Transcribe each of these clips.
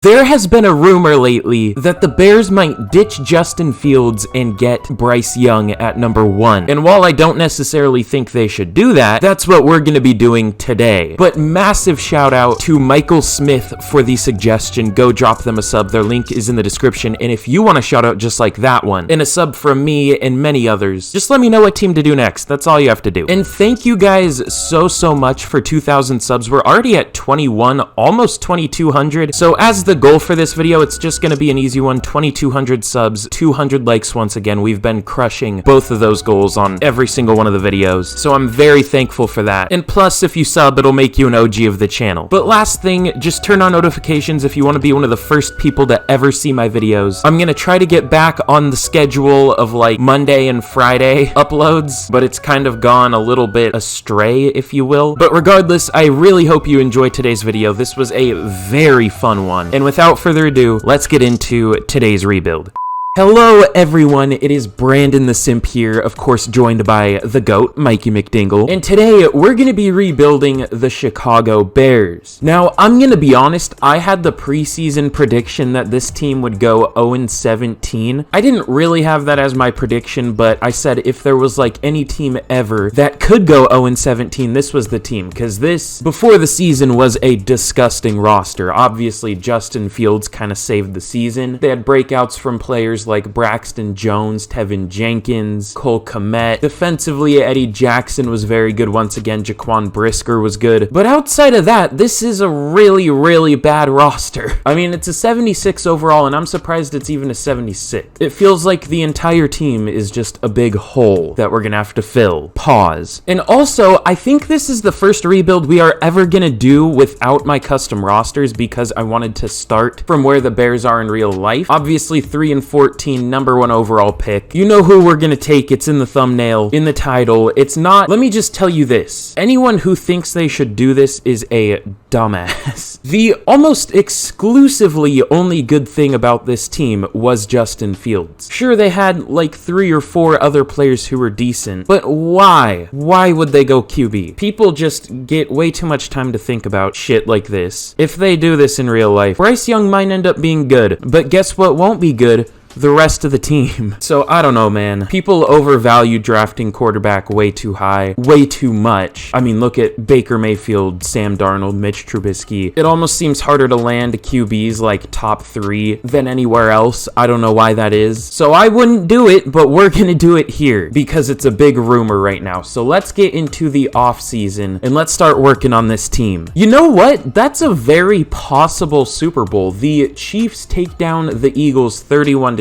There has been a rumor lately that the Bears might ditch Justin Fields and get Bryce Young at number 1. And while I don't necessarily think they should do that, that's what we're going to be doing today. But massive shout out to Michael Smith for the suggestion. Go drop them a sub. Their link is in the description. And if you want a shout out just like that one, and a sub from me and many others, just let me know what team to do next. That's all you have to do. And thank you guys so much for 2,000 subs. We're already at 21, almost 2,200. So as the goal for this video, it's just going to be an easy one. 2,200 subs, 200 likes once again. We've been crushing both of those goals on every single one of the videos, so I'm very thankful for that. And plus, if you sub, it'll make you an OG of the channel. But last thing, just turn on notifications if you want to be one of the first people to ever see my videos. I'm going to try to get back on the schedule of like Monday and Friday uploads, but it's kind of gone a little bit astray, if you will. But regardless, I really hope you enjoyed today's video. This was a very fun one. And without further ado, let's get into today's rebuild. Hello everyone, it is Brandon the Simp here, of course joined by the GOAT, Mikey McDingle, and today we're going to be rebuilding the Chicago Bears. Now, I'm going to be honest, I had the preseason prediction that this team would go 0-17. I didn't really have that as my prediction, but I said if there was like any team ever that could go 0-17, this was the team, because this, before the season, was a disgusting roster. Obviously, Justin Fields kind of saved the season. They had breakouts from players like Braxton Jones, Tevin Jenkins, Cole Kmet. Defensively, Eddie Jackson was very good once again. Jaquan Brisker was good. But outside of that, this is a really bad roster. I mean, it's a 76 overall, and I'm surprised it's even a 76. It feels like the entire team is just a big hole that we're gonna have to fill. Pause. And also, I think this is the first rebuild we are ever gonna do without my custom rosters because I wanted to start from where the Bears are in real life. Obviously, 3 and 14. Number 1 overall pick. You know who we're gonna take. It's in the thumbnail, in the title. It's not. Let me just tell you this. Anyone who thinks they should do this is a dumbass. The almost exclusively only good thing about this team was Justin Fields. Sure, they had like 3 or 4 other players who were decent, but why? Why would they go QB? People just get way too much time to think about shit like this. If they do this in real life, Bryce Young might end up being good, but guess what won't be good? The rest of the team. So I don't know, man. People overvalue drafting quarterback way too high, way too much. I mean, look at Baker Mayfield, Sam Darnold, Mitch Trubisky. It almost seems harder to land QBs like top 3 than anywhere else. I don't know why that is. So I wouldn't do it, but we're gonna do it here because it's a big rumor right now. So let's get into the off season and let's start working on this team. You know what? That's a very possible Super Bowl. The Chiefs take down the Eagles 31-28.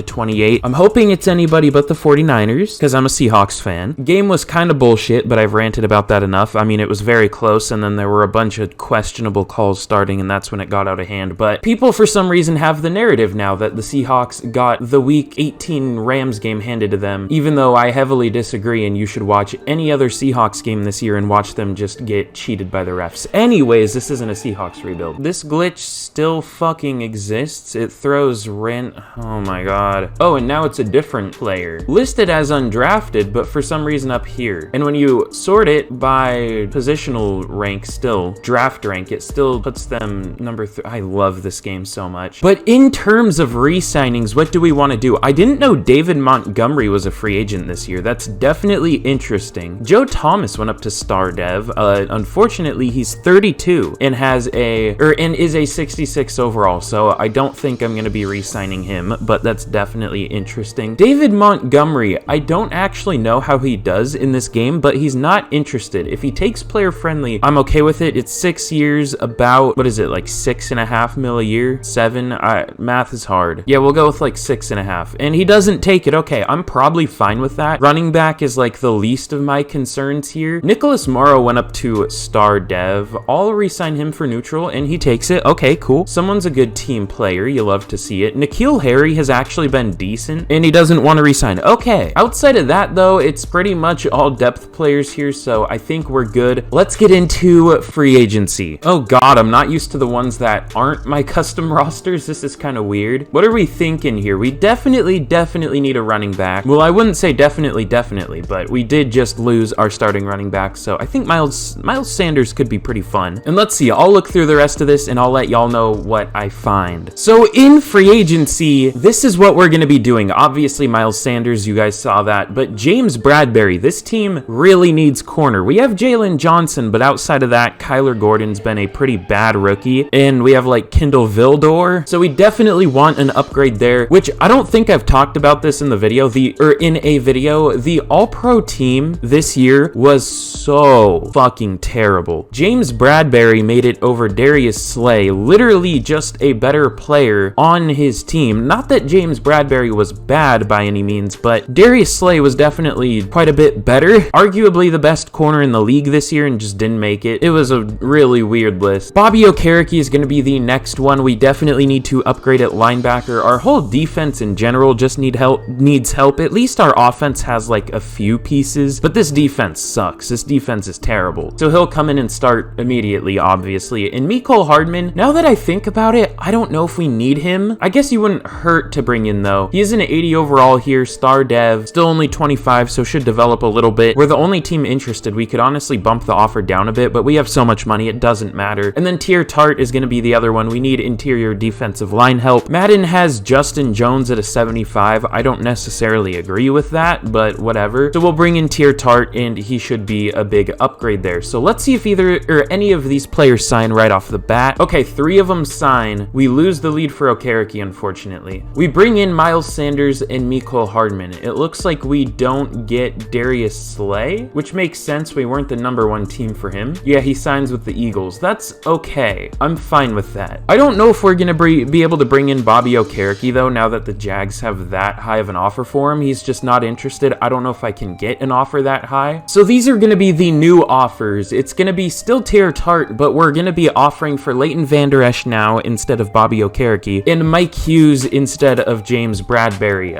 I'm hoping it's anybody but the 49ers because I'm a Seahawks fan. Game was kind of bullshit, but I've ranted about that enough. I mean, it was very close, and then there were a bunch of questionable calls starting, and that's when it got out of hand. But people, for some reason, have the narrative now that the Seahawks got the Week 18 Rams game handed to them, even though I heavily disagree, and you should watch any other Seahawks game this year and watch them just get cheated by the refs. Anyways, this isn't a Seahawks rebuild. This glitch still fucking exists. It throws rent. Oh my god. Oh, and now it's a different player. Listed as undrafted, but for some reason up here. And when you sort it by positional rank still, draft rank, it still puts them number 3. I love this game so much. But in terms of re-signings, what do we want to do? I didn't know David Montgomery was a free agent this year. That's definitely interesting. Joe Thomas went up to Star Dev. Unfortunately, he's 32 and is a 66 overall, so I don't think I'm going to be re-signing him, but that's definitely interesting. David Montgomery, I don't actually know how he does in this game, but he's not interested. If he takes player friendly, I'm okay with it. It's 6 years, about, what is it, like $6.5 million a year? 7? Math is hard. Yeah, we'll go with like 6.5. And he doesn't take it. Okay, I'm probably fine with that. Running back is like the least of my concerns here. Nicholas Morrow went up to Star Dev. I'll re-sign him for neutral, and he takes it. Okay, cool. Someone's a good team player. You love to see it. N'Keal Harry has actually actually been decent, and he doesn't want to resign. Okay, outside of that though, it's pretty much all depth players here, so I think we're good. Let's get into free agency. Oh god, I'm not used to the ones that aren't my custom rosters. This is kind of weird. What are we thinking here? We definitely need a running back. Well, I wouldn't say definitely, but we did just lose our starting running back, so I think Miles Sanders could be pretty fun. And let's see, I'll look through the rest of this and I'll let y'all know what I find. So in free agency, this is what we're going to be doing. Obviously, Miles Sanders, you guys saw that, but James Bradbury, this team really needs corner. We have Jalen Johnson, but outside of that, Kyler Gordon's been a pretty bad rookie, and we have like Kendall Vildor, so we definitely want an upgrade there, which I don't think I've talked about this in the video, the all-pro team this year was so fucking terrible. James Bradbury made it over Darius Slay, literally just a better player on his team. Not that James Bradbury was bad by any means, but Darius Slay was definitely quite a bit better. Arguably the best corner in the league this year and just didn't make it. It was a really weird list. Bobby Okereke is going to be the next one. We definitely need to upgrade at linebacker. Our whole defense in general just needs help. At least our offense has like a few pieces, but this defense sucks. This defense is terrible. So he'll come in and start immediately, obviously. And Mecole Hardman, now that I think about it, I don't know if we need him. I guess he wouldn't hurt to bring in though. He is an 80 overall here, star dev, still only 25, so should develop a little bit. We're the only team interested. We could honestly bump the offer down a bit, but we have so much money, it doesn't matter. And then Tier Tart is going to be the other one. We need interior defensive line help. Madden has Justin Jones at a 75. I don't necessarily agree with that, but whatever. So we'll bring in Tier Tart, and he should be a big upgrade there. So let's see if either or any of these players sign right off the bat. Okay, 3 of them sign. We lose the lead for Okereke, unfortunately. We bring in Miles Sanders and Mecole Hardman. It looks like we don't get Darius Slay, which makes sense. We weren't the #1 team for him. Yeah, he signs with the Eagles. That's okay. I'm fine with that. I don't know if we're going to be able to bring in Bobby Okereke, though, now that the Jags have that high of an offer for him. He's just not interested. I don't know if I can get an offer that high. So these are going to be the new offers. It's going to be still Tier Tart, but we're going to be offering for Leighton Vander Esch now instead of Bobby Okereke, and Mike Hughes instead of James Bradbury.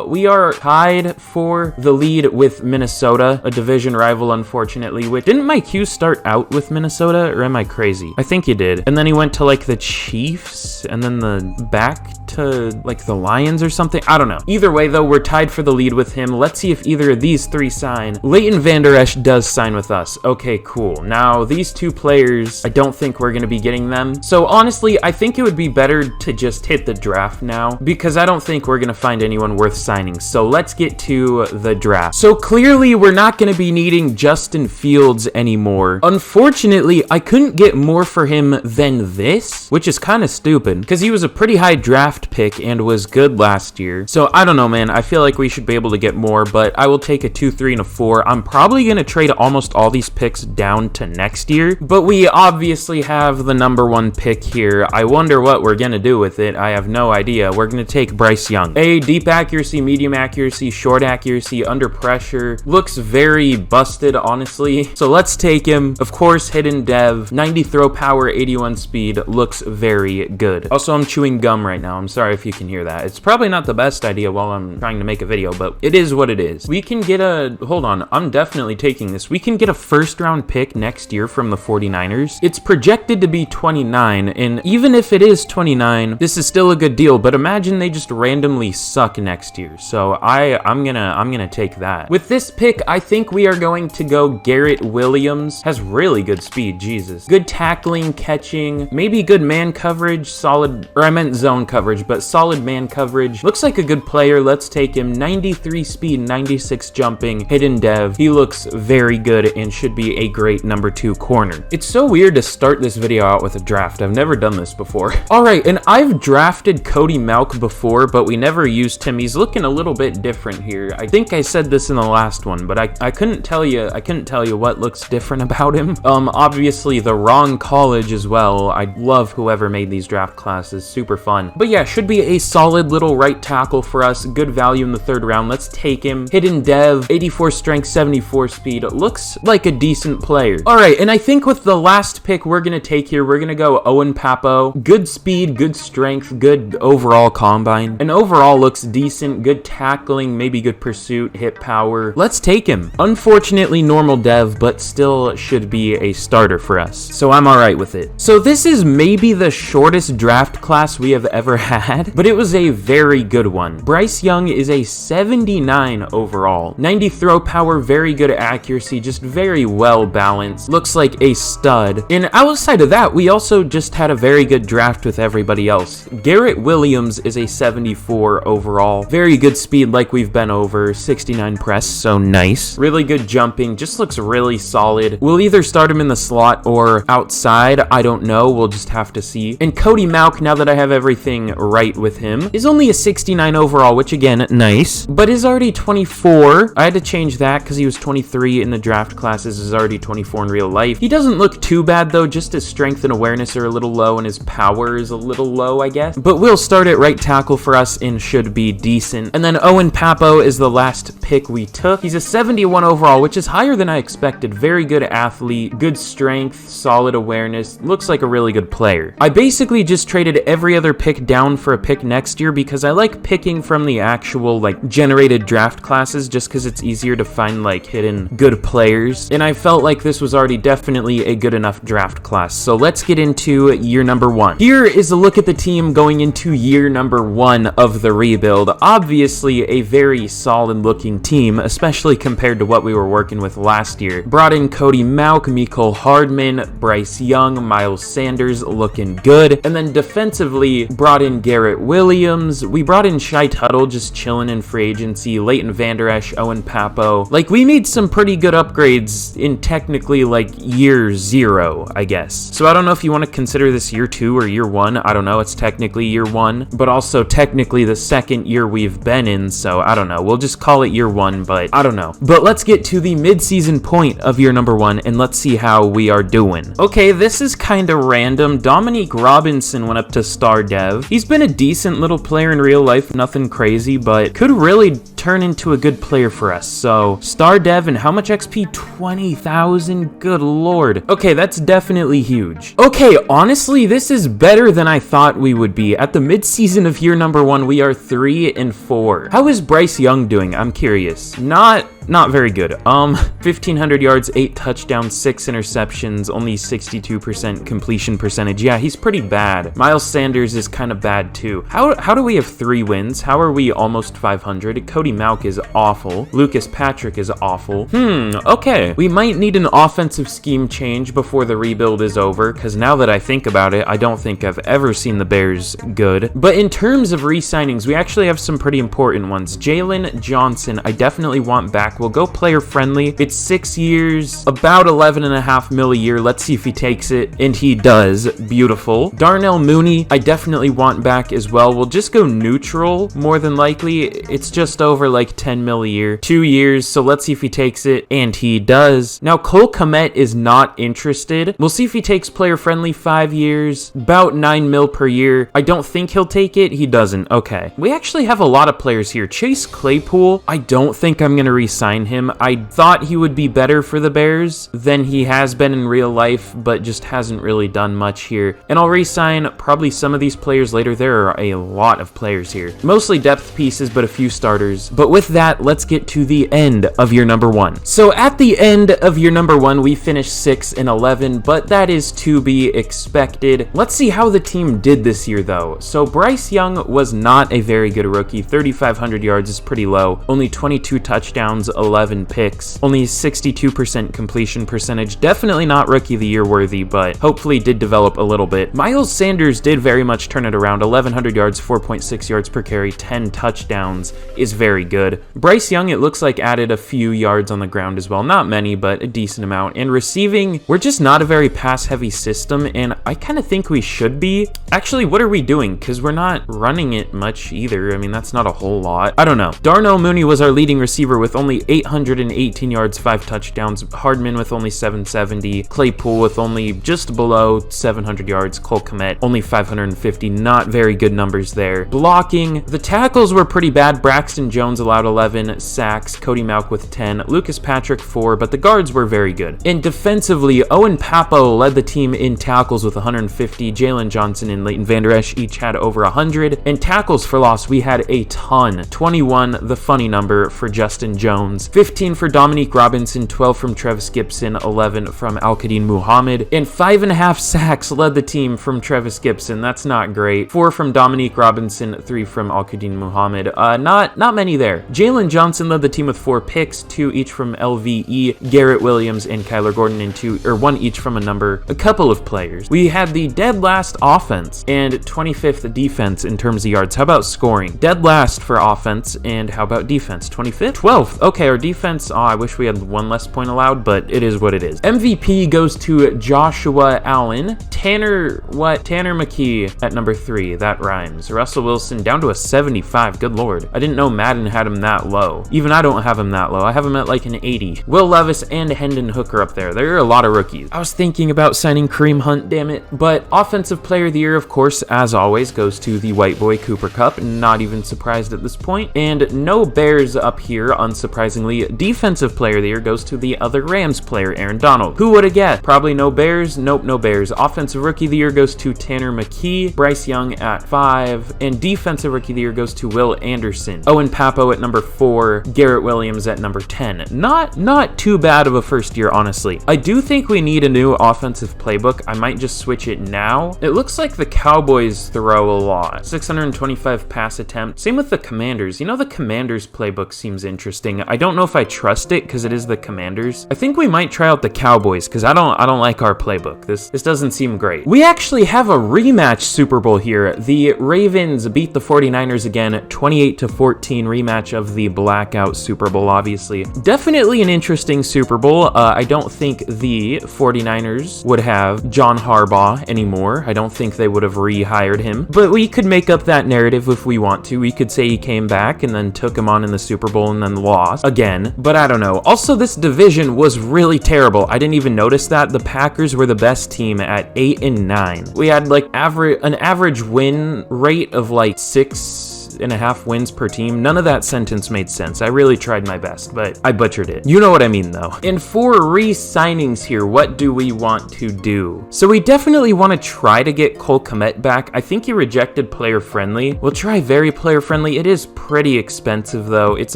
We are tied for the lead with Minnesota, a division rival, unfortunately. Which didn't Mike Hughes start out with Minnesota, or am I crazy? I think he did. And then he went to like the Chiefs, and then back to like the Lions or something. I don't know. Either way though, we're tied for the lead with him. Let's see if either of these 3 sign. Leighton Vander Esch does sign with us. Okay, cool. Now these 2 players, I don't think we're going to be getting them. So honestly, I think it would be better to just hit the draft now, because I don't think we're going to find anyone worth signing. So let's get to the draft. So clearly we're not going to be needing Justin Fields anymore. Unfortunately, I couldn't get more for him than this, which is kind of stupid because he was a pretty high draft pick and was good last year. So I don't know, man. I feel like we should be able to get more, but I will take a 2, 3, and a 4. I'm probably going to trade almost all these picks down to next year, but we obviously have the #1 pick here. I wonder what we're going to do with it. I have no idea. We're going to take Bryce Young. A deep accuracy, medium accuracy, short accuracy, under pressure. Looks very busted, honestly. So let's take him. Of course, hidden dev, 90 throw power, 81 speed. Looks very good. Also, I'm chewing gum right now. I'm sorry if you can hear that. It's probably not the best idea while I'm trying to make a video, but it is what it is. We can get hold on, I'm definitely taking this. We can get a 1st round pick next year from the 49ers. It's projected to be 29, and even if it is 29, this is still a good deal, but imagine they just randomly suck next year. So I'm gonna take that. With this pick, I think we are going to go Garrett Williams. Has really good speed, Jesus. Good tackling, catching, maybe good man coverage, solid, or I meant zone coverage, but solid man coverage. Looks like a good player. Let's take him. 93 speed, 96 jumping, hidden dev. He looks very good and should be a great #2 corner. It's so weird to start this video out with a draft. I've never done this before. All right, and I've drafted Cody Malk before, but we never used him. He's looking a little bit different here. I think I said this in the last one, but I couldn't tell you what looks different about him. Obviously the wrong college as well. I love whoever made these draft classes. Super fun. But yeah, should be a solid little right tackle for us. Good value in the 3rd round. Let's take him. Hidden dev, 84 strength, 74 speed. Looks like a decent player. All right, and I think with the last pick we're going to take here, we're going to go Owen Papo. Good speed, good strength, good overall combine. And overall looks decent. Good tackling, maybe good pursuit, hit power. Let's take him. Unfortunately, normal dev, but still should be a starter for us. So I'm all right with it. So this is maybe the shortest draft class we have ever had, but it was a very good one. Bryce Young is a 79 overall. 90 throw power, very good accuracy, just very well balanced. Looks like a stud. And outside of that, we also just had a very good draft with everybody else. Garrett Williams is a 74 overall. Very good speed like we've been over. 69 press, so nice. Really good jumping, just looks really solid. We'll either start him in the slot or outside. I don't know. We'll just have to see. And Cody Mauch, now that I have everything right with him, is only a 69 overall, which again, nice, but is already 24. I had to change that because he was 23 in the draft classes, is already 24 in real life. He doesn't look too bad though, just his strength and awareness are a little low and his power is a little low, I guess. But we'll start at right tackle for us and should be decent. And then Owen Papo is the last pick we took. He's a 71 overall, which is higher than I expected. Very good athlete, good strength, solid awareness, looks like a really good player. I basically just traded every other pick down for a pick next year because I like picking from the actual like generated draft classes just because it's easier to find like hidden good players, and I felt like this was already definitely a good enough draft class. So let's get into year number 1. Here is a look at the team going into year number 1 of the rebuild. Obviously a very solid looking team, especially compared to what we were working with last year. Brought in Cody Mauch, Mecole Hardman, Bryce Young, Miles Sanders, looking good. And then defensively brought in Garrett Williams. We brought in Shai Tuttle, just chilling in free agency. Leighton Vander Esch, Owen Papo. Like, we made some pretty good upgrades in technically like year 0, I guess. So I don't know if you want to consider this year 2 or year 1. I don't know. It's technically year 1, but also technically the second year we've been in. So I don't know. We'll just call it year 1, but I don't know. But let's get to the mid-season point of year number 1 and let's see how we are doing. Okay, this is kind of random. Dominique Robinson went up to star dev. He's been a decent little player in real life, nothing crazy, but could really turn into a good player for us. So star dev, and how much XP? 20,000. Good lord. Okay, that's definitely huge. Okay, honestly, this is better than I thought we would be. At the mid-season of year number 1, we are 3-4. How is Bryce Young doing? I'm curious. Not very good. 1,500 yards, 8 touchdowns, 6 interceptions, only 62% completion percentage. Yeah, he's pretty bad. Miles Sanders is kind of bad too. How do we have 3 wins? How are we almost 500? Cody Mauch is awful. Lucas Patrick is awful. Okay. We might need an offensive scheme change before the rebuild is over, because now that I think about it, I don't think I've ever seen the Bears good. But in terms of re-signings, we actually have some pretty important ones. Jalen Johnson, I definitely want back. We'll go player friendly. It's 6 years, about 11.5 mil a year. Let's see if he takes it, and he does. Beautiful. Darnell Mooney, I definitely want back as well. We'll just go neutral, more than likely. It's just over like 10 mil a year. 2 years, so let's see if he takes it, and he does. Now, Cole Kmet is not interested. We'll see if he takes player friendly. 5 years, about 9 mil per year. I don't think he'll take it. He doesn't. Okay. We actually have a lot of players here. Chase Claypool, I don't think I'm going to re-sign him. I thought he would be better for the Bears than he has been in real life, but just hasn't really done much here. And I'll re-sign probably some of these players later. There are a lot of players here. Mostly depth pieces, but a few starters. But with that, let's get to the end of year number 1. So at the end of year number 1, we finished 6-11, but that is to be expected. Let's see how the team did this year though. So Bryce Young was not a very good rookie. 3,500 yards is pretty low. Only 22 touchdowns, 11 picks, only 62% completion percentage. Definitely not rookie of the year worthy, but hopefully did develop a little bit. Miles Sanders did very much turn it around. 1,100 yards, 4.6 yards per carry, 10 touchdowns is very good. Bryce Young, it looks like, added a few yards on the ground as well. Not many, but a decent amount. And receiving, we're just not a very pass-heavy system, and I kind of think we should be. Actually, what are we doing? Because we're not running it much either. I mean, that's not a whole lot. I don't know. Darnell Mooney was our leading receiver with only Gurley, 818 yards, 5 touchdowns. Hardman with only 770. Claypool with only just below 700 yards. Cole Kmet, only 550. Not very good numbers there. Blocking, the tackles were pretty bad. Braxton Jones allowed 11 sacks. Cody Mauch with 10. Lucas Patrick 4, but the guards were very good. And defensively, Owen Papo led the team in tackles with 150. Jalen Johnson and Leighton Vander Esch each had over 100. And tackles for loss, we had a ton. 21, the funny number, for Justin Jones. 15 for Dominique Robinson. 12 from Travis Gibson. 11 from Al-Qadin Muhammad. And 5.5 sacks led the team from Travis Gibson. That's not great. 4 from Dominique Robinson. 3 from Al-Qadin Muhammad. Not many there. Jalen Johnson led the team with 4 picks. 2 each from LVE, Garrett Williams, and Kyler Gordon, and 1 each from a couple of players. We had the dead last offense and 25th defense in terms of yards. How about scoring? Dead last for offense, and how about defense? 25th? 12th. Okay, our defense, I wish we had 1 less point allowed, but it is what it is. MVP goes to Joshua Allen. Tanner McKee at number 3. That rhymes. Russell Wilson down to a 75. Good lord. I didn't know Madden had him that low. Even I don't have him that low. I have him at like an 80. Will Levis and Hendon Hooker up there. There are a lot of rookies. I was thinking about signing Kareem Hunt, damn it. But Offensive Player of the Year, of course, as always, goes to the white boy Cooper Kupp. Not even surprised at this point. And no Bears up here, unsurprisingly. Defensive Player of the Year goes to the other Rams player, Aaron Donald. Who would have guessed? Probably no Bears. Nope, no Bears. Offensive Rookie of the Year goes to Tanner McKee. Bryce Young at 5. And Defensive Rookie of the Year goes to Will Anderson. Owen Papo at number 4. Garrett Williams at number 10. Not too bad of a first year, honestly. I do think we need a new offensive playbook. I might just switch it now. It looks like the Cowboys throw a lot. 625 pass attempts. Same with the Commanders. You know, the Commanders playbook seems interesting. I don't know if I trust it because it is the Commanders. I think we might try out the Cowboys because I don't like our playbook. This doesn't seem great. We actually have a rematch Super Bowl here. The Ravens beat the 49ers again, 28-14 rematch of the blackout Super Bowl, obviously. Definitely an interesting Super Bowl. I don't think the 49ers would have John Harbaugh anymore. I don't think they would have rehired him, but we could make up that narrative if we want to. We could say he came back and then took him on in the Super Bowl and then lost again, but I don't know. Also, this division was really terrible. I didn't even notice that. The Packers were the best team at 8-9. We had like an average win rate of like 6.5 wins per team. None of that sentence made sense. I really tried my best, but I butchered it. You know what I mean, though. And for re-signings here, what do we want to do? So we definitely want to try to get Cole Kmet back. I think he rejected player friendly. We'll try very player friendly. It is pretty expensive, though. It's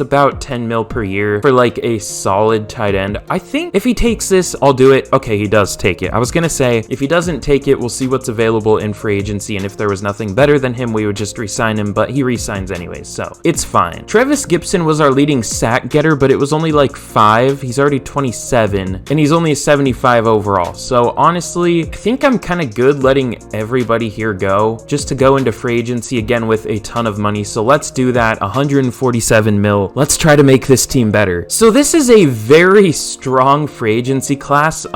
about 10 mil per year for like a solid tight end. I think if he takes this, I'll do it. Okay, he does take it. I was gonna say, if he doesn't take it, we'll see what's available in free agency, and if there was nothing better than him, we would just re-sign him, but he re-signs anyways, so it's fine. Travis Gibson was our leading sack getter, but it was only like 5. He's already 27, and he's only a 75 overall. So honestly, I think I'm kind of good letting everybody here go, just to go into free agency again with a ton of money. So let's do that. 147 mil. Let's try to make this team better. So this is a very strong free agency class.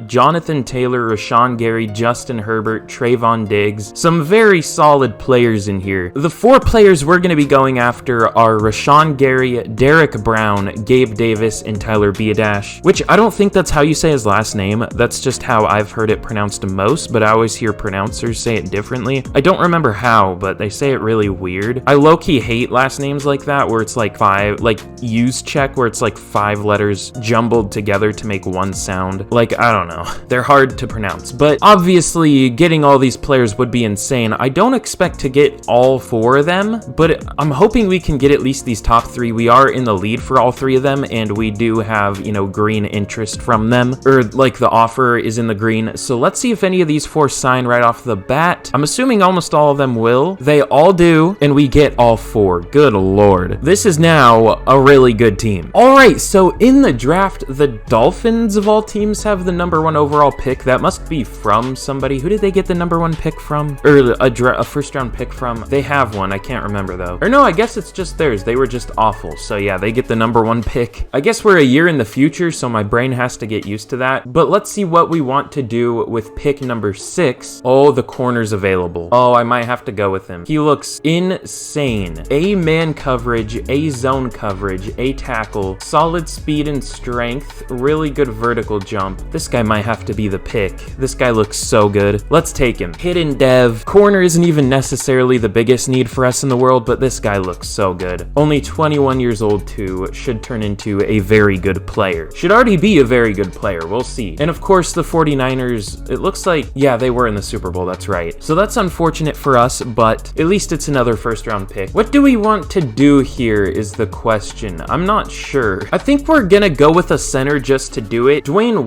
Jonathan Taylor, Rashawn Gary, Justin Herbert, Trayvon Diggs, some very solid players in here. The 4 players we're going to be going after are Rashawn Gary, Derek Brown, Gabe Davis, and Tyler Biadasz, which I don't think that's how you say his last name. That's just how I've heard it pronounced most, but I always hear pronouncers say it differently. I don't remember how, but they say it really weird. I low-key hate last names like that, where it's like 5, like use check, where it's like 5 letters jumbled together to make one sound. Like, I don't know. They're hard to pronounce, but obviously getting all these players would be insane. I don't expect to get all 4 of them, but I'm hoping we can get at least these top 3. We are in the lead for all 3 of them, and we do have, you know, green interest from them, or like the offer is in the green. So let's see if any of these 4 sign right off the bat. I'm assuming almost all of them will. They all do, and we get all 4. Good lord. This is now a really good team. All right, so in the draft, the Dolphins of all teams have the number 1 overall pick. That must be from somebody. Who did they get the number 1 pick from? Or a first round pick from? They have one. I can't remember. remember, though. Or no, I guess it's just theirs. They were just awful. So yeah, they get the number 1 pick. I guess we're a year in the future, so my brain has to get used to that. But let's see what we want to do with pick number 6. Oh, the corner's available. Oh, I might have to go with him. He looks insane. A man coverage, A zone coverage, A tackle, solid speed and strength, really good vertical jump. This guy might have to be the pick. This guy looks so good. Let's take him. Hidden dev. Corner isn't even necessarily the biggest need for us in the world, but this guy looks so good. Only 21 years old too. Should turn into a very good player. Should already be a very good player. We'll see. And of course, the 49ers, it looks like, yeah, they were in the Super Bowl. That's right. So that's unfortunate for us, but at least it's another first-round pick. What do we want to do here is the question. I'm not sure. I think we're gonna go with a center just to do it. Dwayne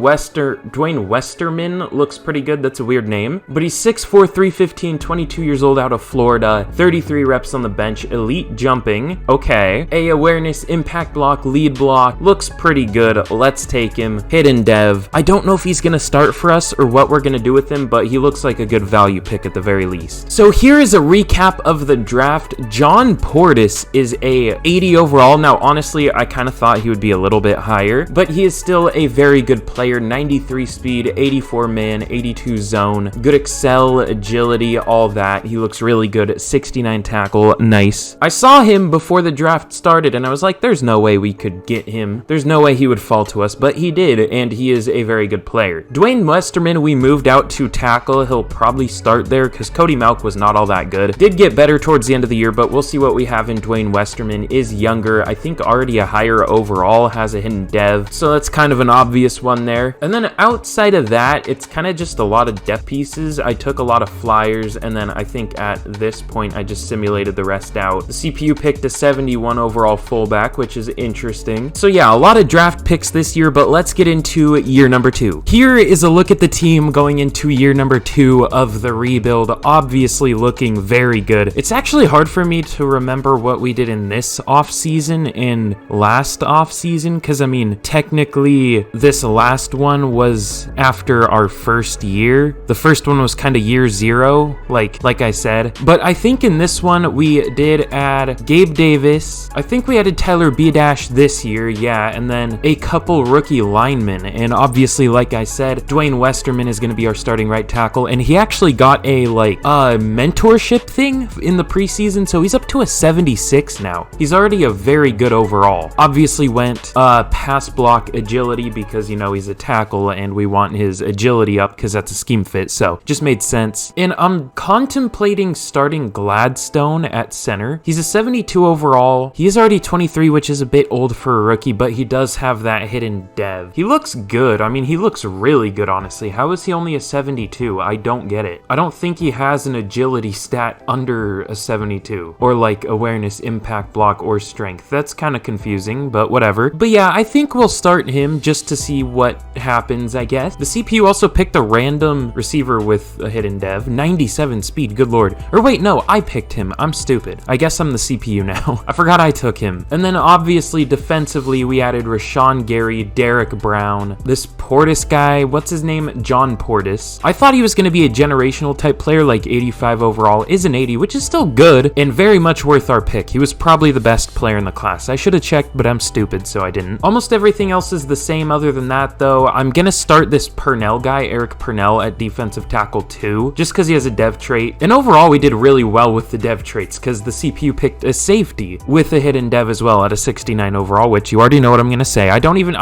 Westerman looks pretty good. That's a weird name, but he's 6'4", 315, 22 years old, out of Florida, 33 reps on the bench, elite jumping. Okay. A awareness, impact block, lead block. Looks pretty good. Let's take him. Hidden dev. I don't know if he's gonna start for us or what we're gonna do with him, but he looks like a good value pick at the very least. So here is a recap of the draft. John Portis is a 80 overall. Now, honestly, I kind of thought he would be a little bit higher, but he is still a very good player. 93 speed, 84 man, 82 zone, good excel, agility, all that. He looks really good. 69 tackle, nice. I saw him before the draft started and I was like, there's no way we could get him. There's no way he would fall to us, but he did, and he is a very good player. Dwayne Westerman, we moved out to tackle. He'll probably start there because Cody Malk was not all that good. Did get better towards the end of the year, but we'll see what we have in Dwayne Westerman. Is younger, I think already a higher overall, has a hidden dev, so that's kind of an obvious one there. And then outside of that, it's kind of just a lot of depth pieces. I took a lot of flyers, and then I think at this point I just simulated the rest out. The CPU picked a 71 overall fullback, which is interesting. So yeah, a lot of draft picks this year, but let's get into year number 2. Here is a look at the team going into year number 2 of the rebuild. Obviously looking very good. It's actually hard for me to remember what we did in this offseason and last offseason, because I mean, technically this last one was after our first year. The first one was kind of year 0, like I said. But I think in this one we did add Gabe Davis. I think we added Tyler B- this year, yeah, and then a couple rookie linemen. And obviously, like I said, Dwayne Westerman is going to be our starting right tackle, and he actually got a mentorship thing in the preseason, so he's up to a 76 now. He's already a very good overall. Obviously went pass block agility because, you know, he's a tackle and we want his agility up because that's a scheme fit, so just made sense. And I'm contemplating starting Gladstone at center. He's a 72 overall. He is already 23, which is a bit old for a rookie, but he does have that hidden dev. He looks good. I mean, he looks really good, honestly. How is he only a 72? I don't get it. I don't think he has an agility stat under a 72, or like awareness, impact block, or strength. That's kind of confusing, but whatever. But yeah, I think we'll start him just to see what happens, I guess. The CPU also picked a random receiver with a hidden dev, 97 speed, good lord. Or wait, no, I picked him. I'm stupid. I guess I'm the CPU now. I forgot I took him. And then obviously defensively, we added Rashawn Gary, Derek Brown, this Portis guy, what's his name? John Portis. I thought he was going to be a generational type player, like 85 overall, is an 80, which is still good and very much worth our pick. He was probably the best player in the class. I should have checked, but I'm stupid, so I didn't. Almost everything else is the same other than that, though. I'm going to start this Purnell guy, Eric Purnell, at defensive tackle 2, just because he has a dev trait. And overall, we did really well with the dev traits because the CPU picked a safety with a hidden dev as well at a 69 overall, which you already know what I'm going to say. I'm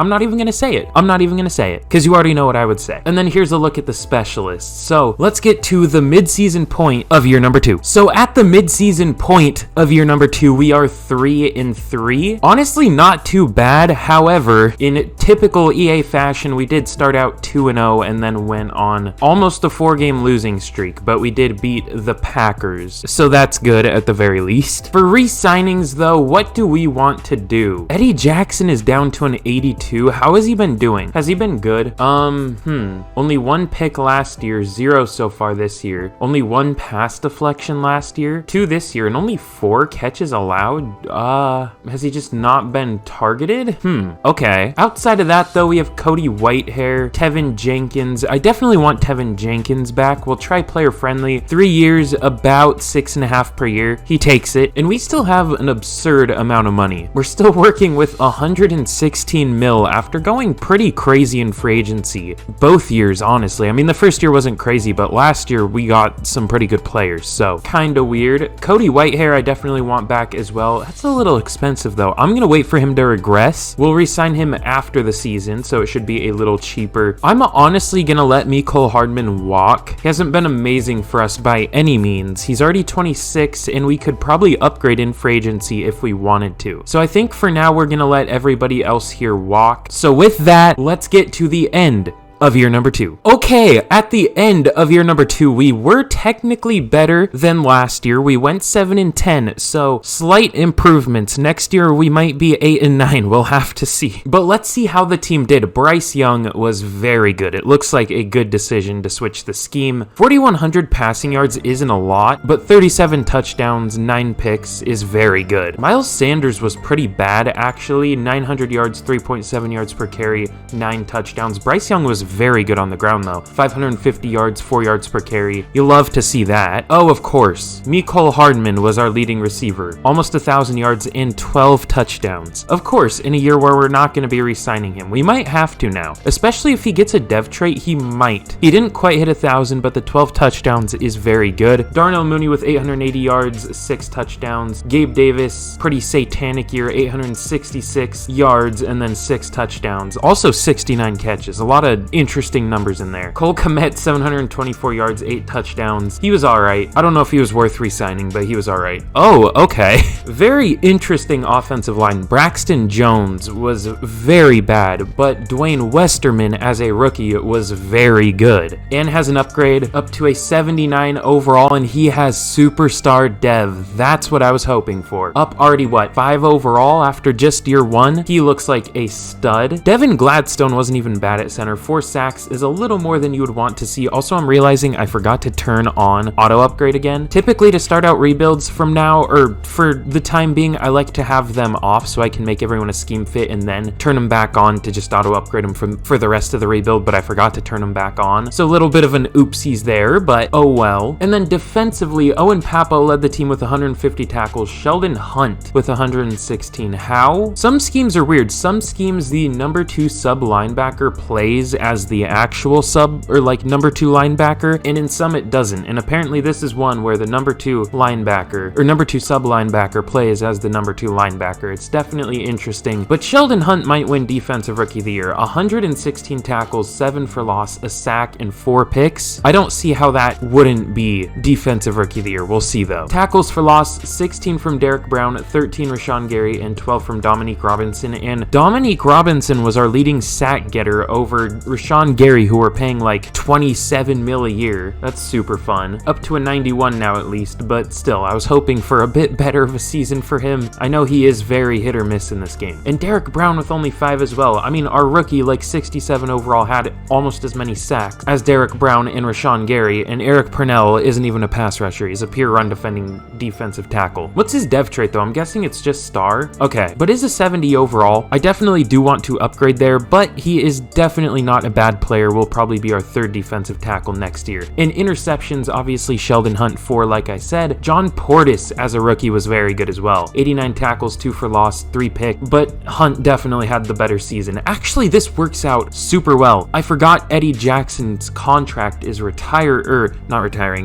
not even going to say it. I'm not even going to say it because you already know what I would say. And then here's a look at the specialists. So let's get to the mid-season point of year number 2. So at the mid-season point of year number 2, we are 3-3. Honestly, not too bad. However, in typical EA fashion, we did start out 2-0 and then went on almost a 4-game losing streak, but we did beat the Packers. So that's good at the very least. For re-signings though, what do we want to do? Eddie Jackson is down to an 82. How has he been doing? Has he been good? Only 1 pick last year, 0 so far this year. Only 1 pass deflection last year, 2 this year, and only 4 catches allowed? Has he just not been targeted? Okay. Outside of that though, we have Cody Whitehair, Tevin Jenkins. I definitely want Tevin Jenkins back. We'll try player friendly. 3 years, about 6.5 per year. He takes it, and we still have an absurd amount of money. We're still working with 116 mil after going pretty crazy in free agency. Both years, honestly. I mean, the first year wasn't crazy, but last year we got some pretty good players, so kinda weird. Cody Whitehair I definitely want back as well. That's a little expensive though. I'm gonna wait for him to regress. We'll re-sign him after the season, so it should be a little cheaper. I'm honestly gonna let Mecole Hardman walk. He hasn't been amazing for us by any means. He's already 26, and we could probably upgrade in free agency if we wanted to. So I think for now we're gonna let everybody else here walk. So with that, let's get to the end of year number 2. Okay, at the end of year number 2, we were technically better than last year. We went 7-10, so slight improvements. Next year, we might be 8-9. We'll have to see. But let's see how the team did. Bryce Young was very good. It looks like a good decision to switch the scheme. 4,100 passing yards isn't a lot, but 37 touchdowns, 9 picks is very good. Miles Sanders was pretty bad, actually. 900 yards, 3.7 yards per carry, 9 touchdowns. Bryce Young was very good on the ground though. 550 yards, 4 yards per carry. You love to see that. Oh, of course. Mecole Hardman was our leading receiver. Almost 1,000 yards and 12 touchdowns. Of course, in a year where we're not going to be re-signing him. We might have to now. Especially if he gets a dev trait, he might. He didn't quite hit 1,000, but the 12 touchdowns is very good. Darnell Mooney with 880 yards, 6 touchdowns. Gabe Davis, pretty satanic year, 866 yards and then 6 touchdowns. Also 69 catches. A lot of interesting numbers in there. Cole Kmet, 724 yards, 8 touchdowns. He was alright. I don't know if he was worth re-signing, but he was alright. Oh, okay. Very interesting offensive line. Braxton Jones was very bad, but Dwayne Westerman as a rookie was very good and has an upgrade up to a 79 overall, and he has superstar dev. That's what I was hoping for. Up already, what, 5 overall after just year 1? He looks like a stud. Devin Gladstone wasn't even bad at center. 4 sacks is a little more than you would want to see. Also, I'm realizing I forgot to turn on auto upgrade again. Typically, to start out rebuilds from now, or for the time being, I like to have them off so I can make everyone a scheme fit and then turn them back on to just auto upgrade them for the rest of the rebuild, but I forgot to turn them back on. So a little bit of an oopsies there, but oh well. And then defensively, Owen Papo led the team with 150 tackles. Sheldon Hunt with 116. How? Some schemes are weird. Some schemes, the number 2 sub linebacker plays as the actual sub or like number 2 linebacker, and in some it doesn't. And apparently this is one where the number 2 linebacker or number 2 sub linebacker plays as the number 2 linebacker. It's definitely interesting, but Sheldon Hunt might win defensive rookie of the year. 116 tackles, 7 for loss, a sack, and 4 picks. I don't see how that wouldn't be defensive rookie of the year. We'll see though. Tackles for loss, 16 from Derek Brown, 13 Rashawn Gary, and 12 from Dominique Robinson. And Dominique Robinson was our leading sack getter over Rashawn Gary, who we're paying like 27 mil a year. That's super fun. Up to a 91 now at least, but still, I was hoping for a bit better of a season for him. I know he is very hit or miss in this game. And Derek Brown with only 5 as well. I mean, our rookie, like 67 overall, had almost as many sacks as Derek Brown and Rashawn Gary, and Eric Purnell isn't even a pass rusher. He's a pure run defending defensive tackle. What's his dev trait though? I'm guessing it's just star. Okay, but is a 70 overall. I definitely do want to upgrade there, but he is definitely not a bad player. Will probably be our 3rd defensive tackle next year. In interceptions, obviously Sheldon Hunt 4, like I said. John Portis as a rookie was very good as well. 89 tackles, 2 for loss, 3 pick, but Hunt definitely had the better season. Actually, this works out super well. I forgot Eddie Jackson's contract is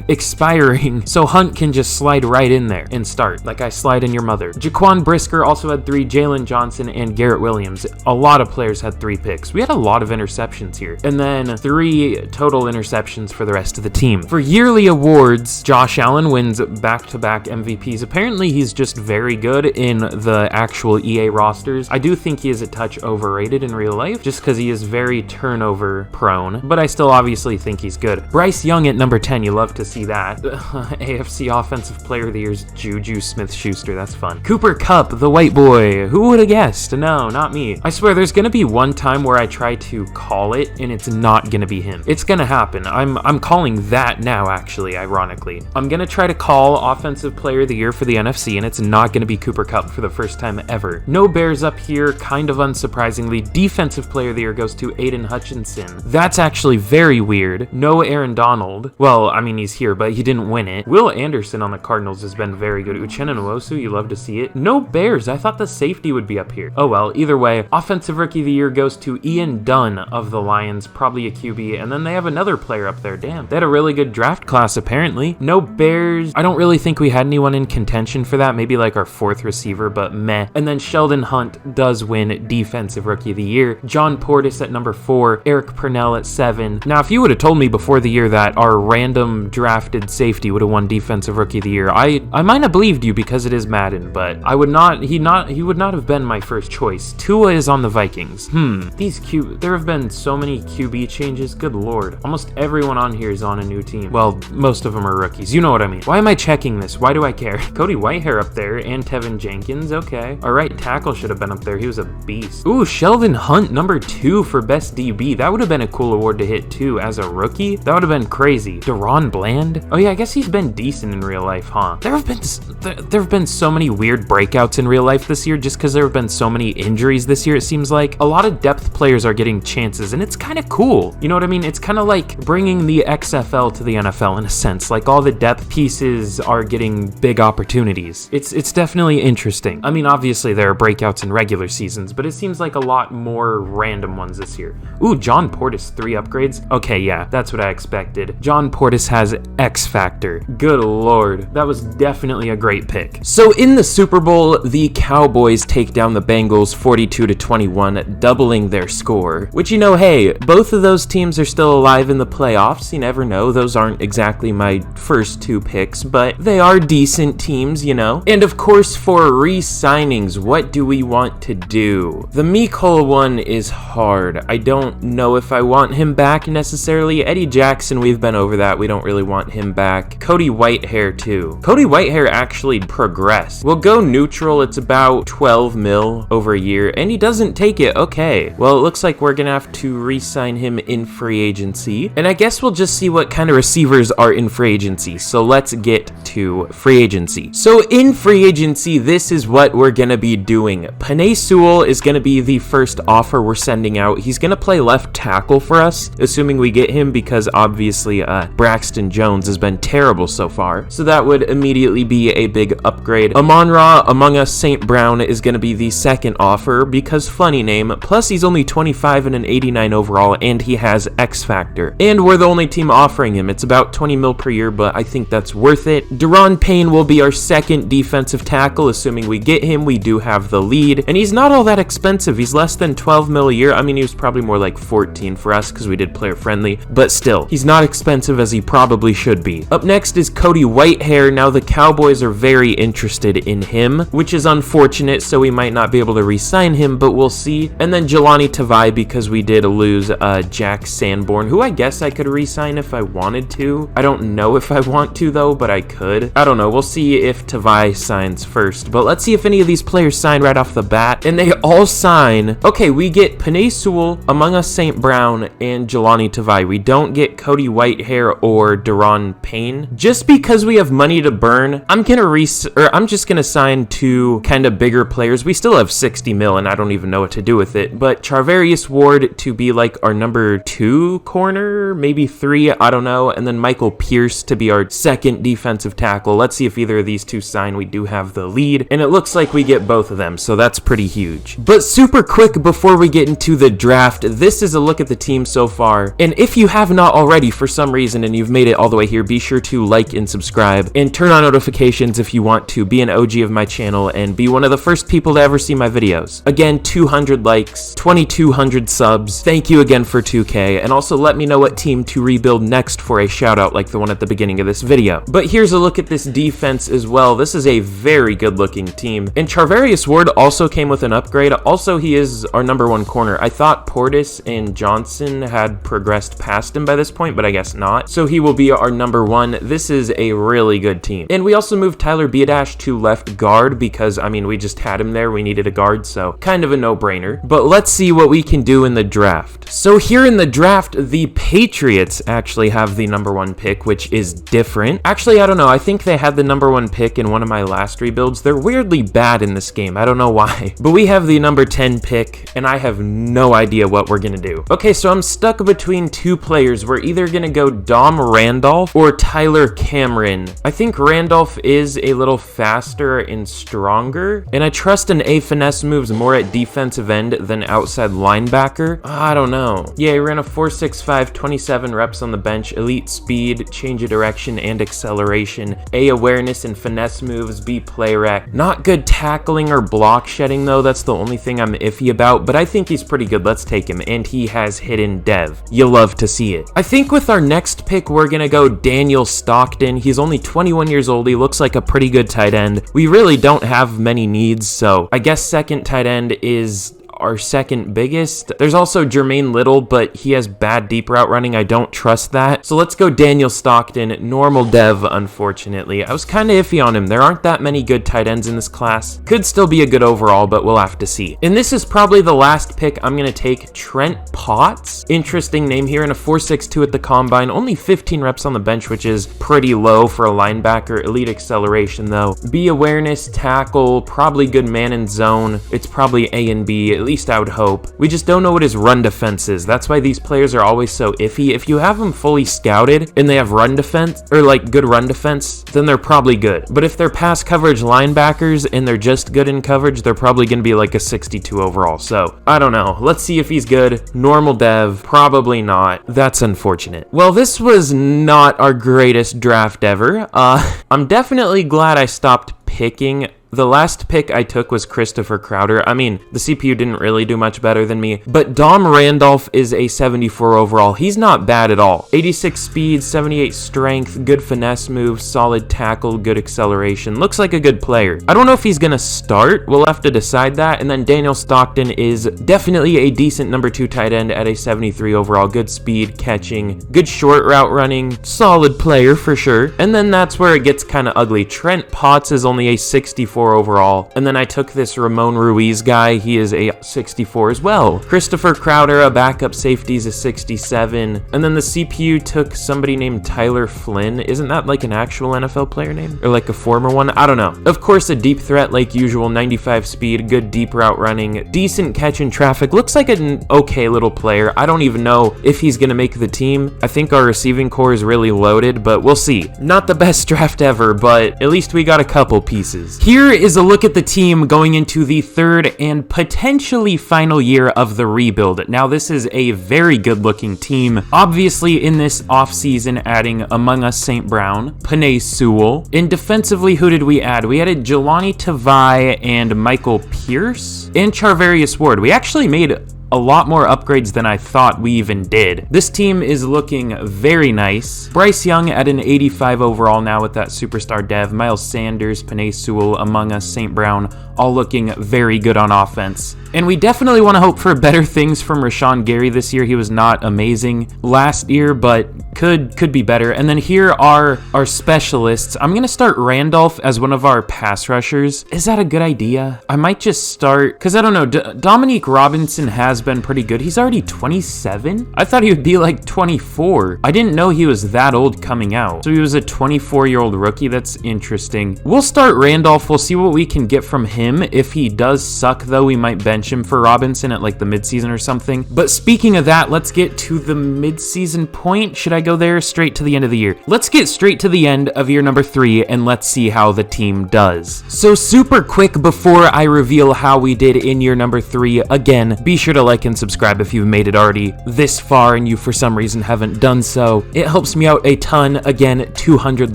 expiring, so Hunt can just slide right in there and start, like I slide in your mother. Jaquan Brisker also had 3, Jalen Johnson and Garrett Williams. A lot of players had 3 picks. We had a lot of interceptions here. And then 3 total interceptions for the rest of the team. For yearly awards, Josh Allen wins back-to-back MVPs. Apparently, he's just very good in the actual EA rosters. I do think he is a touch overrated in real life, just because he is very turnover prone, but I still obviously think he's good. Bryce Young at number 10, you love to see that. AFC Offensive Player of the Year's Juju Smith-Schuster, that's fun. Cooper Kupp, the white boy. Who would have guessed? No, not me. I swear, there's gonna be one time where I try to call it it, and it's not gonna be him. It's gonna happen. I'm calling that now, actually, ironically. I'm gonna try to call Offensive Player of the Year for the NFC, and it's not gonna be Cooper Kupp for the first time ever. No Bears up here, kind of unsurprisingly. Defensive Player of the Year goes to Aiden Hutchinson. That's actually very weird. No Aaron Donald. Well, I mean, he's here, but he didn't win it. Will Anderson on the Cardinals has been very good. Uchenna Nwosu, you love to see it. No Bears. I thought the safety would be up here. Oh well, either way, Offensive Rookie of the Year goes to Ian Dunn of the Lions, probably a QB, and then they have another player up there. Damn, they had a really good draft class apparently. No Bears. I don't really think we had anyone in contention for that. Maybe like our 4th receiver, but meh. And then Sheldon Hunt does win Defensive Rookie of the Year. John Portis at number 4, Eric Purnell at 7. Now, if you would have told me before the year that our random drafted safety would have won Defensive Rookie of the Year, I might have believed you because it is Madden, but I would not. He would not have been my first choice. Tua is on the Vikings. There have been so many QB changes. Good lord. Almost everyone on here is on a new team. Well, most of them are rookies. You know what I mean. Why am I checking this? Why do I care? Cody Whitehair up there and Tevin Jenkins. Okay. All right, tackle should have been up there. He was a beast. Ooh, Sheldon Hunt, number 2 for best DB. That would have been a cool award to hit too as a rookie. That would have been crazy. Deron Bland. Oh yeah, I guess he's been decent in real life, huh? There have been so many weird breakouts in real life this year just because there have been so many injuries this year. It seems like a lot of depth players are getting chances, and it's kind of cool. You know what I mean? It's kind of like bringing the XFL to the NFL in a sense. Like all the depth pieces are getting big opportunities. It's definitely interesting. I mean, obviously there are breakouts in regular seasons, but it seems like a lot more random ones this year. Ooh, John Portis, 3 upgrades. Okay, yeah, that's what I expected. John Portis has X Factor. Good lord. That was definitely a great pick. So in the Super Bowl, the Cowboys take down the Bengals 42-21, doubling their score. Which, you know, hey, both of those teams are still alive in the playoffs. You never know. Those aren't exactly my first 2 picks, but they are decent teams, you know. And of course, for re-signings, what do we want to do? The Mecole one is hard. I don't know if I want him back necessarily. Eddie Jackson, we've been over that. We don't really want him back. Cody Whitehair too. Cody Whitehair actually progressed. We'll go neutral. It's about 12 mil over a year, and he doesn't take it. Okay. Well, it looks like we're gonna have to re-sign him in free agency, and I guess we'll just see what kind of receivers are in free agency. So let's get to free agency. So in free agency, this is what we're gonna be doing. Penei Sewell is gonna be the first offer we're sending out. He's gonna play left tackle for us, assuming we get him, because obviously Braxton Jones has been terrible so far. So that would immediately be a big upgrade. Amon-Ra Among Us St. Brown is gonna be the second offer because funny name, plus he's only 25 and an 89 overall, and he has X Factor. And we're the only team offering him. It's about 20 mil per year, but I think that's worth it. Deron Payne will be our second defensive tackle, assuming we get him. We do have the lead, and he's not all that expensive. He's less than 12 mil a year. I mean, he was probably more like 14 for us because we did player friendly, but still, he's not expensive as he probably should be. Up next is Cody Whitehair. Now the Cowboys are very interested in him, which is unfortunate, so we might not be able to re-sign him, but we'll see. And then Jelani Tavai, because we did lose Jack Sanborn, who I guess I could re-sign if I wanted to. I don't know if I want to though, but I could. I don't know. We'll see if Tavai signs first, but let's see if any of these players sign right off the bat, and they all sign. Okay, we get Penei Sewell, Among Us St. Brown, and Jelani Tavai. We don't get Cody Whitehair or Deron Payne. Just because we have money to burn, I'm just gonna sign 2 kind of bigger players. We still have 60 mil, and I don't even know what to do with it, but Charvarius Ward to be like our number 2 corner, maybe 3, I don't know, and then Michael Pierce to be our second defensive tackle. Let's see if either of these 2 sign. We do have the lead, and it looks like we get both of them, so that's pretty huge. But super quick before we get into the draft, this is a look at the team so far, and if you have not already for some reason and you've made it all the way here, be sure to like and subscribe and turn on notifications if you want to be an OG of my channel and be one of the first people to ever see my videos. Again, 200 likes, 2200 subs. Thank you again for 2K, and also let me know what team to rebuild next for a shout out like the one at the beginning of this video. But here's a look at this defense as well. This is a very good looking team, and Charvarius Ward also came with an upgrade. Also, he is our number 1 corner. I thought Portis and Johnson had progressed past him by this point, but I guess not. So he will be our number 1. This is a really good team. And we also moved Tyler Biadasz to left guard because, I mean, we just had him there. We needed a guard, so kind of a no-brainer. But let's see what we can do in the draft. draft. So here in the draft, the Patriots actually have the number 1 pick, which is different. Actually, I don't know. I think they had the number 1 pick in one of my last rebuilds. They're weirdly bad in this game. I don't know why. But we have the number 10 pick, and I have no idea what we're gonna do. Okay, so I'm stuck between 2 players. We're either gonna go Dom Randolph or Tyler Cameron. I think Randolph is a little faster and stronger, and I trust an A finesse moves more at defensive end than outside linebacker. I don't know. Yeah, he ran a 4.65, 27 reps on the bench, elite speed, change of direction and acceleration, A awareness and finesse moves, B play rec. Not good tackling or block shedding though, that's the only thing I'm iffy about, but I think he's pretty good. Let's take him, and he has hidden dev. You love to see it. I think with our next pick, we're gonna go Daniel Stockton. He's only 21 years old. He looks like a pretty good tight end. We really don't have many needs, so I guess second tight end is our second biggest. There's also Jermaine Little, but he has bad deep route running. I don't trust that. So let's go Daniel Stockton, normal dev, unfortunately. I was kind of iffy on him. There aren't that many good tight ends in this class. Could still be a good overall, but we'll have to see. And this is probably the last pick I'm going to take, Trent Potts. Interesting name here, in a 4.62 at the combine. Only 15 reps on the bench, which is pretty low for a linebacker. Elite acceleration though. B awareness, tackle, probably good man in zone. It's probably A and B, at least I would hope. We just don't know what his run defense is. That's why these players are always so iffy. If you have them fully scouted and they have run defense, or like good run defense, then they're probably good. But if they're pass coverage linebackers and they're just good in coverage, they're probably going to be like a 62 overall. So I don't know. Let's see if he's good. Normal dev, probably not. That's unfortunate. Well, this was not our greatest draft ever. I'm definitely glad I stopped picking. The last pick I took was Christopher Crowder. I mean, the CPU didn't really do much better than me, but Dom Randolph is a 74 overall. He's not bad at all. 86 speed, 78 strength, good finesse moves, solid tackle, good acceleration. Looks like a good player. I don't know if he's gonna start. We'll have to decide that. And then Daniel Stockton is definitely a decent number 2 tight end at a 73 overall. Good speed, catching, good short route running, solid player for sure. And then that's where it gets kind of ugly. Trent Potts is only a 64 overall, and then I took this Ramon Ruiz guy. He is a 64 as well. Christopher Crowder, a backup safety, is a 67, and then the CPU took somebody named Tyler Flynn. Isn't that like an actual NFL player name, or like a former one? I don't know. Of course, a deep threat like usual, 95 speed, good deep route running, decent catch in traffic. Looks like an okay little player. I don't even know if he's gonna make the team. I think our receiving core is really loaded, but we'll see. Not the best draft ever, but at least we got a couple pieces. Here is a look at the team going into the 3rd and potentially final year of the rebuild. Now, this is a very good looking team. Obviously, in this offseason, adding Among Us St. Brown, Penei Sewell. And defensively, who did we add? We added Jelani Tavai and Michael Pierce and Charvarius Ward. We actually made a lot more upgrades than I thought we even did. This team is looking very nice. Bryce Young at an 85 overall now with that superstar dev. Miles Sanders, Penei Sewell, Among Us, St. Brown, all looking very good on offense. And we definitely want to hope for better things from Rashawn Gary this year. He was not amazing last year, but could be better. And then here are our specialists. I'm going to start Randolph as one of our pass rushers. Is that a good idea? I might just start, because I don't know, Dominique Robinson has been pretty good. He's already 27? I thought he would be like 24. I didn't know he was that old coming out. So he was a 24-year-old rookie. That's interesting. We'll start Randolph. We'll see what we can get from him. If he does suck, though, we might bench him for Robinson at like the midseason or something. But speaking of that, let's get to the midseason point. Should I go there straight to the end of the year? Let's get straight to the end of year number 3 and let's see how the team does. So super quick before I reveal how we did in year number 3, again, be sure to like and subscribe if you've made it already this far and you for some reason haven't done so. It helps me out a ton. Again, 200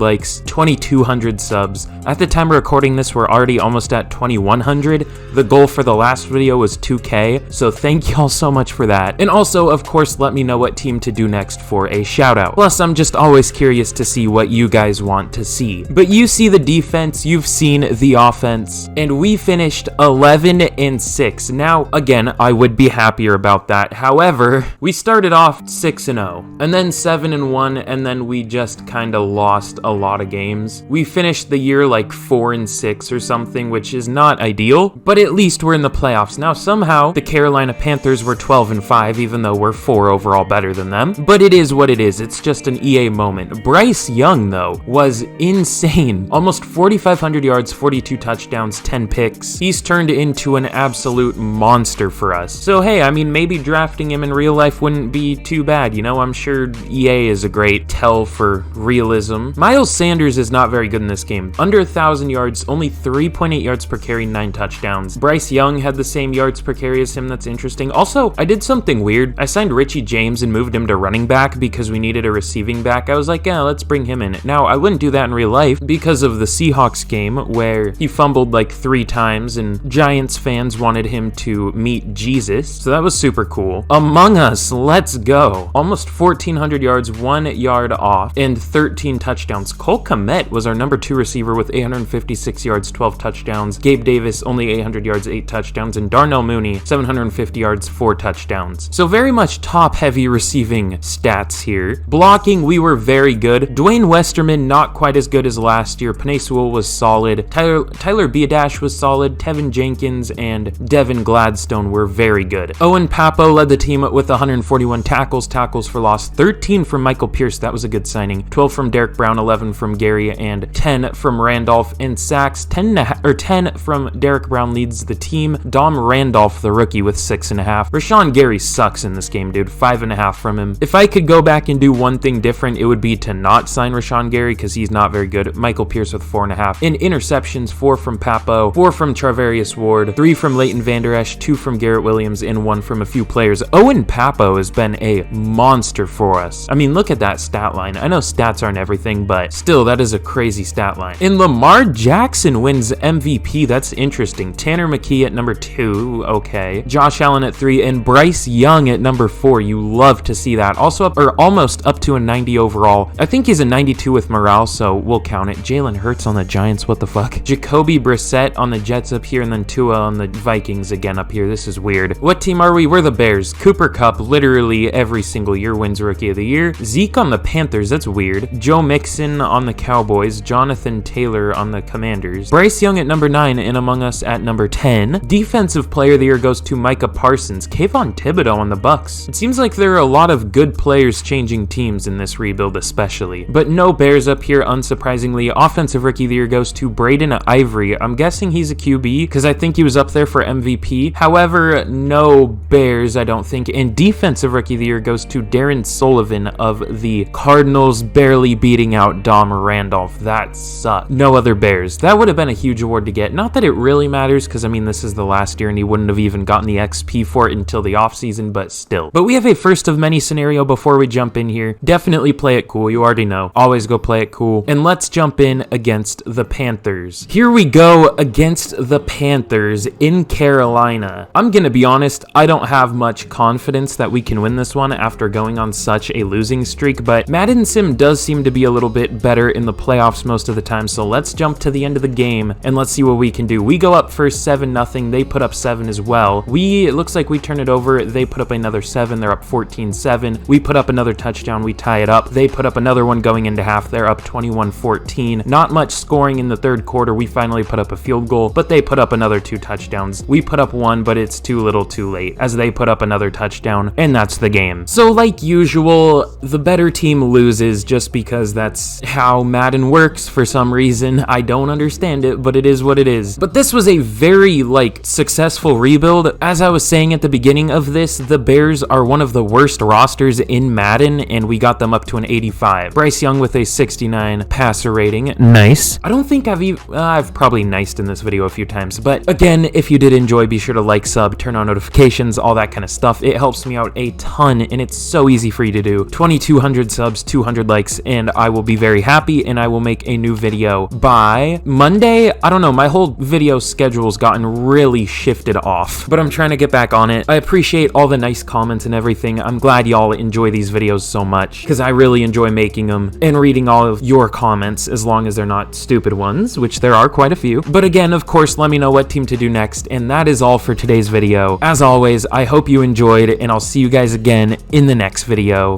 likes, 2200 subs. At the time of recording this, we're already almost at 2100. The goal for the last video was 2K, so thank y'all so much for that. And also, of course, let me know what team to do next for a shout out. Plus, I'm just always curious to see what you guys want to see. But you see the defense, you've seen the offense, and we finished 11-6. Now, again, I would be happy happier about that. However, we started off 6-0, and then 7-1, and then we just kind of lost a lot of games. We finished the year like 4-6 or something, which is not ideal, but at least we're in the playoffs. Now, somehow, the Carolina Panthers were 12-5, even though we're 4 overall better than them, but it is what it is. It's just an EA moment. Bryce Young, though, was insane. Almost 4,500 yards, 42 touchdowns, 10 picks. He's turned into an absolute monster for us. So, hey, I mean, maybe drafting him in real life wouldn't be too bad, you know? I'm sure EA is a great tell for realism. Miles Sanders is not very good in this game. Under 1,000 yards, only 3.8 yards per carry, 9 touchdowns. Bryce Young had the same yards per carry as him. That's interesting. Also, I did something weird. I signed Richie James and moved him to running back because we needed a receiving back. I was like, yeah, let's bring him in. Now, I wouldn't do that in real life because of the Seahawks game where he fumbled like 3 times and Giants fans wanted him to meet Jesus. So that was super cool. Among Us, let's go. Almost 1,400 yards, 1 yard off, and 13 touchdowns. Cole Kmet was our number 2 receiver with 856 yards, 12 touchdowns. Gabe Davis, only 800 yards, 8 touchdowns. And Darnell Mooney, 750 yards, 4 touchdowns. So very much top-heavy receiving stats here. Blocking, we were very good. Dwayne Westerman, not quite as good as last year. Penei Sewell was solid. Tyler Biadasz was solid. Tevin Jenkins and Devin Gladstone were very good. Owen Papo led the team with 141 tackles for loss, 13 from Michael Pierce, that was a good signing, 12 from Derek Brown, 11 from Gary, and 10 from Randolph. And sacks, 10 from Derek Brown leads the team. Dom Randolph, the rookie, with 6.5. Rashawn Gary sucks in this game, dude. 5.5 from him. If I could go back and do one thing different, it would be to not sign Rashawn Gary because he's not very good. Michael Pierce with 4.5. In interceptions, 4 from Papo, 4 from Charvarius Ward, 3 from Leighton Vander Esch, 2 from Garrett Williams, and 1 from a few players. Owen Papo has been a monster for us. I mean, look at that stat line. I know stats aren't everything, but still, that is a crazy stat line. And Lamar Jackson wins MVP. That's interesting. Tanner McKee at number 2. Okay. Josh Allen at 3, and Bryce Young at number 4. You love to see that. Also up, or almost up to a 90 overall. I think he's a 92 with morale, so we'll count it. Jalen Hurts on the Giants. What the fuck? Jacoby Brissett on the Jets up here, and then Tua on the Vikings again up here. This is weird. What team are we? We're the Bears. Cooper Kupp literally every single year wins Rookie of the Year. Zeke on the Panthers. That's weird. Joe Mixon on the Cowboys. Jonathan Taylor on the Commanders. Bryce Young at number 9, and Among Us at number 10. Defensive Player of the Year goes to Micah Parsons. Kayvon Thibodeau on the Bucks. It seems like there are a lot of good players changing teams in this rebuild especially. But no Bears up here, unsurprisingly. Offensive Rookie of the Year goes to Braden Ivory. I'm guessing he's a QB because I think he was up there for MVP. However, no Bears, I don't think. And Defensive Rookie of the Year goes to Darren Sullivan of the Cardinals, barely beating out Dom Randolph. That sucked. No other Bears. That would have been a huge award to get. Not that it really matters because, I mean, this is the last year and he wouldn't have even gotten the XP for it until the offseason, but still. But we have a first of many scenario before we jump in here. Definitely play it cool. You already know. Always go play it cool. And let's jump in against the Panthers. Here we go against the Panthers in Carolina. I'm gonna be honest, I don't have much confidence that we can win this one after going on such a losing streak, but Madden Sim does seem to be a little bit better in the playoffs most of the time, so let's jump to the end of the game and let's see what we can do. We go up first 7-0, they put up 7 as well. It looks like we turn it over, they put up another 7, they're up 14-7. We put up another touchdown, we tie it up. They put up another one going into half, they're up 21-14. Not much scoring in the third quarter, we finally put up a field goal, but they put up another 2 touchdowns. We put up 1, but it's too little too late, as they put up another touchdown, and that's the game. So like usual, the better team loses just because that's how Madden works for some reason. I don't understand it, but it is what it is. But this was a very, successful rebuild. As I was saying at the beginning of this, the Bears are one of the worst rosters in Madden, and we got them up to an 85. Bryce Young with a 69 passer rating. Nice. I don't think I've probably niced in this video a few times, but again, if you did enjoy, be sure to like, sub, turn on notifications, all that kind of stuff. It helps me out a ton, and it's so easy for you to do. 2,200 subs, 200 likes, and I will be very happy, and I will make a new video by Monday. I don't know, my whole video schedule's gotten really shifted off, but I'm trying to get back on it. I appreciate all the nice comments and everything. I'm glad y'all enjoy these videos so much, because I really enjoy making them and reading all of your comments, as long as they're not stupid ones, which there are quite a few. But again, of course, let me know what team to do next, and that is all for today's video. As always, always, I hope you enjoyed, and I'll see you guys again in the next video.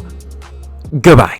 Goodbye.